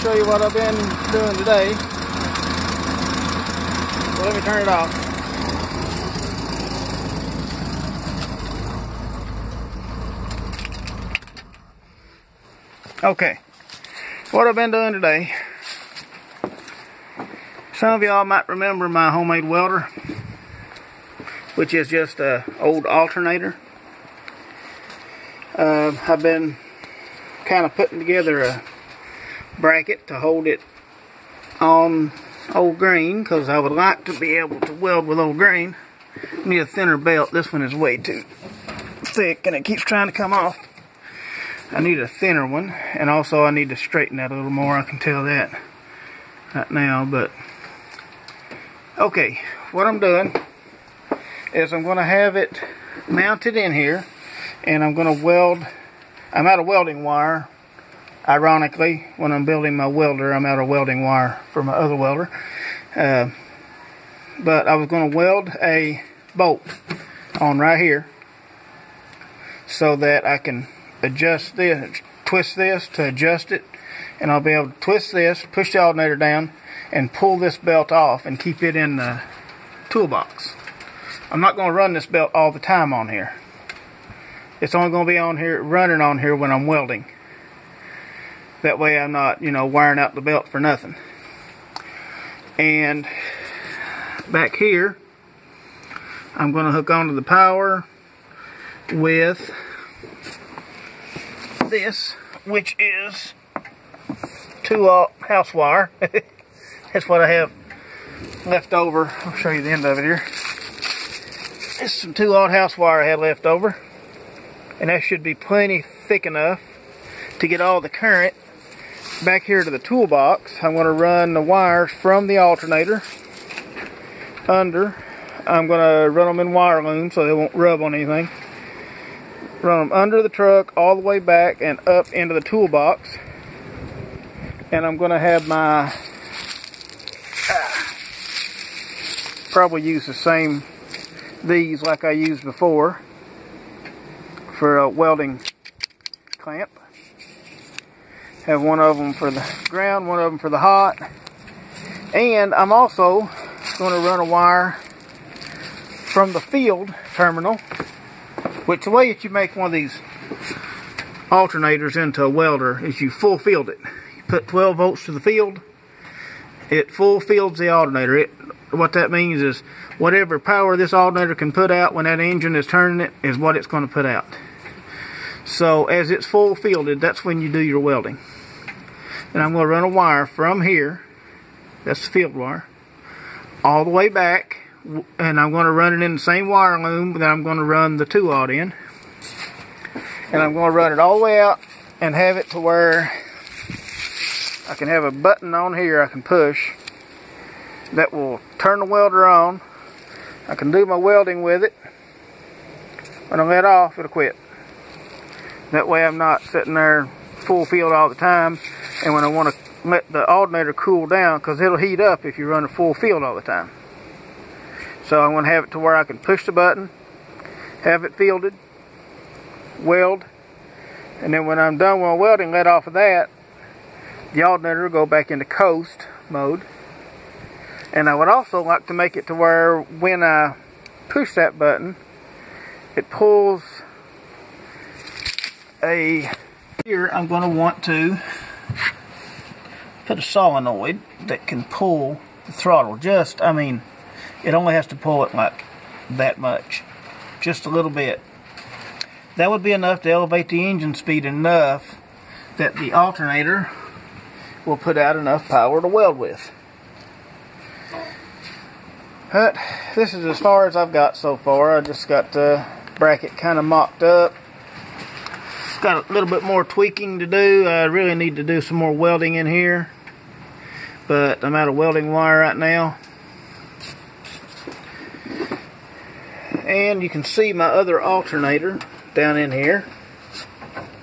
show you what I've been doing today. So let me turn it off. Okay, what I've been doing today. Some of y'all might remember my homemade welder, which is just an old alternator. I've been kind of putting together a bracket to hold it on old grain, because I would like to be able to weld with old grain. I need a thinner belt. This one is way too thick and it keeps trying to come off. I need a thinner one, and also I need to straighten that a little more. I can tell that right now. But okay, what I'm doing is I'm going to have it mounted in here, and I'm going to weld. I'm out of welding wire. Ironically, when I'm building my welder, I'm out of welding wire for my other welder. But I was going to weld a bolt on right here so that I can adjust this, twist this to adjust it, and I'll be able to twist this, push the alternator down, and pull this belt off and keep it in the toolbox. I'm not going to run this belt all the time on here. It's only going to be on here, running on here when I'm welding. That way I'm not, wiring out the belt for nothing. And back here, I'm going to hook onto the power with this, which is 2-aught house wire. That's what I have left over. I'll show you the end of it here. This is some 2-aught house wire I had left over, and that should be plenty thick enough to get all the current back here to the toolbox. I'm going to run the wires from the alternator under. I'm going to run them in wire loom so they won't rub on anything. Run them under the truck all the way back and up into the toolbox. And I'm going to have my probably use the same these like I used before for a welding clamp. Have one of them for the ground, one of them for the hot. And I'm also going to run a wire from the field terminal, which the way that you make one of these alternators into a welder is you full field it. You put 12 volts to the field, it full fields the alternator. What that means is whatever power this alternator can put out when that engine is turning it is what it's going to put out. So as it's full fielded, that's when you do your welding. And I'm going to run a wire from here, that's the field wire, all the way back, and I'm going to run it in the same wire loom that I'm going to run the 2-aught in. And I'm going to run it all the way out and have it to where I can have a button on here I can push that will turn the welder on. I can do my welding with it. When I let off, it'll quit. That way I'm not sitting there full field all the time, and when I want to let the alternator cool down, because it'll heat up if you run a full field all the time. So I'm going to have it to where I can push the button, have it fielded, weld, and then when I'm done with my welding, let off of that, the alternator will go back into coast mode. And I would also like to make it to where when I push that button, it pulls a... Here I'm going to want to put a solenoid that can pull the throttle. It only has to pull it like that much. Just a little bit. That would be enough to elevate the engine speed enough that the alternator will put out enough power to weld with. But this is as far as I've got so far. I just got the bracket kind of mocked up. Got a little bit more tweaking to do. I really need to do some more welding in here, but I'm out of welding wire right now. And you can see my other alternator down in here,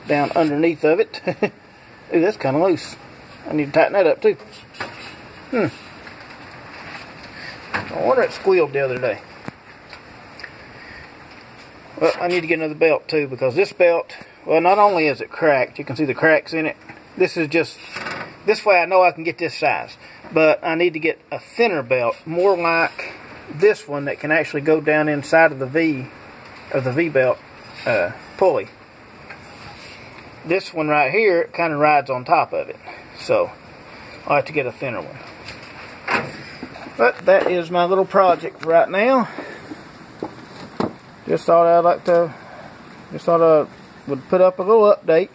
down underneath of it. Ooh, that's kind of loose. I need to tighten that up too. I wonder it squealed the other day. Well, I need to get another belt too, because this belt, well, not only is it cracked, you can see the cracks in it. This is just This way I know I can get this size. But I need to get a thinner belt, more like this one that can actually go down inside of the V-belt pulley. This one right here kind of rides on top of it. So I'll have to get a thinner one. But that is my little project right now. Just thought I would put up a little update,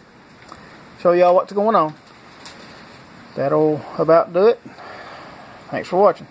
show y'all what's going on. That'll about do it. Thanks for watching.